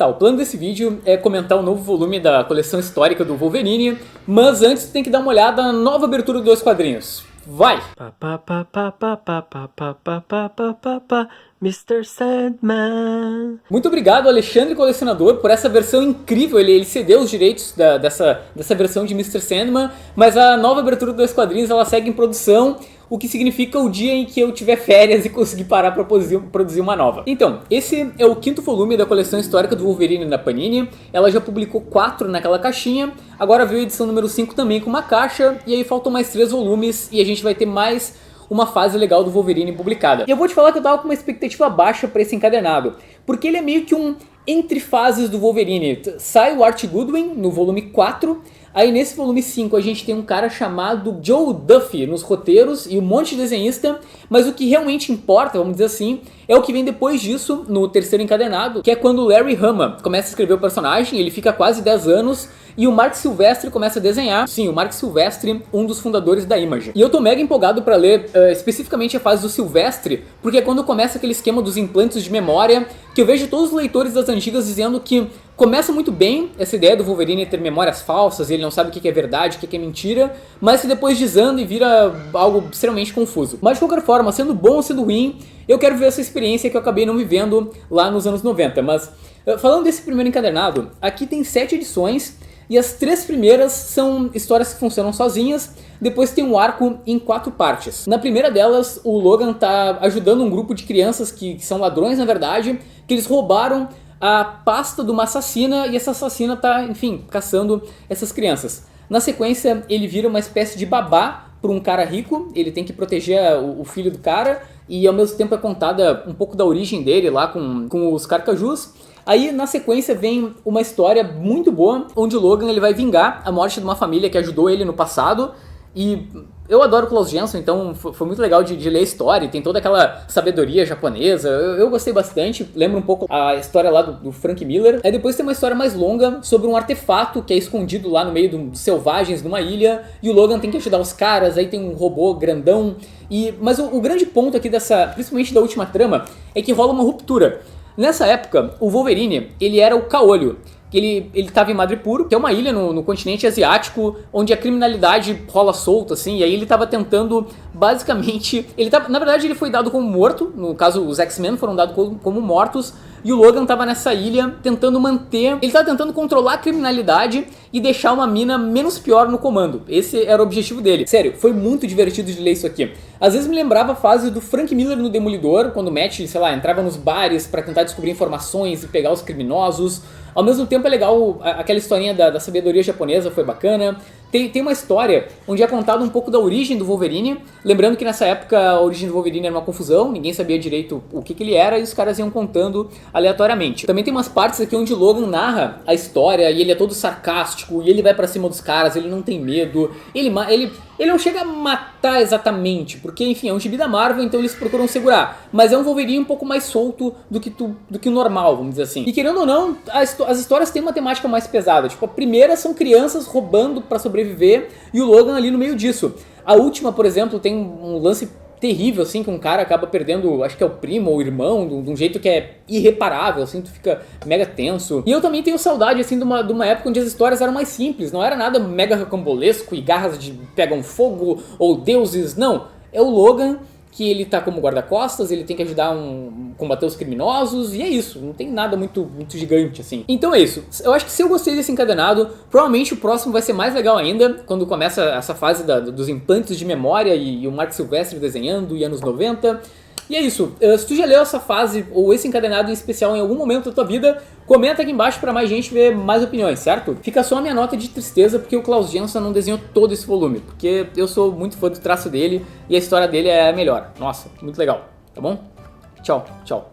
Tá, o plano desse vídeo é comentar o novo volume da coleção histórica do Wolverine, mas antes tem que dar uma olhada na nova abertura dos dois quadrinhos. Vai! Mr. Sandman. Muito obrigado, Alexandre Colecionador, por essa versão incrível. Ele cedeu os direitos dessa versão de Mr. Sandman, mas a nova abertura dos dois quadrinhos ela segue em produção, o que significa o dia em que eu tiver férias e conseguir parar para produzir uma nova. Então, esse é o quinto volume da coleção histórica do Wolverine da Panini. Ela já publicou 4 naquela caixinha, agora veio a edição número 5 também com uma caixa, e aí faltam mais 3 volumes e a gente vai ter mais uma fase legal do Wolverine publicada. E eu vou te falar que eu tava com uma expectativa baixa para esse encadernado, porque ele é meio que um entre fases do Wolverine. Sai o Art Goodwin no volume 4, aí nesse volume 5 a gente tem um cara chamado Joe Duffy nos roteiros e um monte de desenhista, mas o que realmente importa, vamos dizer assim, é o que vem depois disso, no terceiro encadernado, que é quando o Larry Hama começa a escrever o personagem, ele fica quase 10 anos, e o Marc Silvestre começa a desenhar. Sim, o Marc Silvestre, um dos fundadores da Image. E eu tô mega empolgado pra ler especificamente a fase do Silvestre, porque é quando começa aquele esquema dos implantes de memória, que eu vejo todos os leitores das antigas dizendo que começa muito bem essa ideia do Wolverine ter memórias falsas, ele não sabe o que é verdade, o que é mentira, mas que depois desanda e vira algo extremamente confuso. Mas de qualquer forma, sendo bom ou sendo ruim, eu quero ver essa experiência que eu acabei não vivendo lá nos anos 90. Mas falando desse primeiro encadernado, aqui tem 7 edições, e as 3 primeiras são histórias que funcionam sozinhas, depois tem um arco em 4 partes. Na primeira delas, o Logan tá ajudando um grupo de crianças que são ladrões na verdade, que eles roubaram a pasta de uma assassina e essa assassina tá, enfim, caçando essas crianças. Na sequência, ele vira uma espécie de babá para um cara rico, ele tem que proteger o filho do cara e ao mesmo tempo é contada um pouco da origem dele lá com os Carcajus. Aí na sequência vem uma história muito boa, onde o Logan ele vai vingar a morte de uma família que ajudou ele no passado. E eu adoro o Klaus Janson, então foi muito legal de ler a história, tem toda aquela sabedoria japonesa, eu gostei bastante, lembra um pouco a história lá do Frank Miller. Aí depois tem uma história mais longa sobre um artefato que é escondido lá no meio dos selvagens numa ilha, e o Logan tem que ajudar os caras, aí tem um robô grandão. Mas o grande ponto aqui principalmente da última trama, é que rola uma ruptura. Nessa época, o Wolverine, ele era o caolho. Ele estava em Madripoor, que é uma ilha no continente asiático, onde a criminalidade rola solta, assim, e aí ele estava tentando, basicamente... na verdade, ele foi dado como morto, no caso, os X-Men foram dados como mortos, e o Logan estava nessa ilha tentando manter... Ele estava tentando controlar a criminalidade e deixar uma mina menos pior no comando. Esse era o objetivo dele. Sério, foi muito divertido de ler isso aqui. Às vezes me lembrava a fase do Frank Miller no Demolidor, quando o Matt, sei lá, entrava nos bares para tentar descobrir informações e pegar os criminosos. Ao mesmo tempo é legal, aquela historinha da sabedoria japonesa foi bacana. Tem uma história onde é contado um pouco da origem do Wolverine. Lembrando que nessa época a origem do Wolverine era uma confusão, ninguém sabia direito o que ele era e os caras iam contando aleatoriamente. Também tem umas partes aqui onde Logan narra a história e ele é todo sarcástico e ele vai pra cima dos caras, ele não tem medo. Ele não chega a matar exatamente, porque enfim, é um gibi da Marvel, então eles procuram segurar. Mas é um Wolverine um pouco mais solto do que o normal, vamos dizer assim. E querendo ou não, as histórias têm uma temática mais pesada. Tipo, a primeira são crianças roubando pra sobreviver e o Logan ali no meio disso. A última, por exemplo, tem um lance terrível, assim, que um cara acaba perdendo, acho que é o primo ou o irmão, de um jeito que é irreparável, assim, tu fica mega tenso. E eu também tenho saudade, assim, de uma época onde as histórias eram mais simples, não era nada mega rocambolesco e garras pegam fogo ou deuses, não. É o Logan que ele tá como guarda-costas, ele tem que ajudar combater os criminosos, e é isso, não tem nada muito gigante assim. Então é isso, eu acho que se eu gostei desse encadenado, provavelmente o próximo vai ser mais legal ainda, quando começa essa fase dos implantes de memória e o Marc Silvestre desenhando e anos 90. E é isso, se tu já leu essa fase ou esse encadenado em especial em algum momento da tua vida, comenta aqui embaixo pra mais gente ver mais opiniões, certo? Fica só a minha nota de tristeza porque o Klaus Janson não desenhou todo esse volume, porque eu sou muito fã do traço dele e a história dele é a melhor. Nossa, muito legal, tá bom? Tchau, tchau.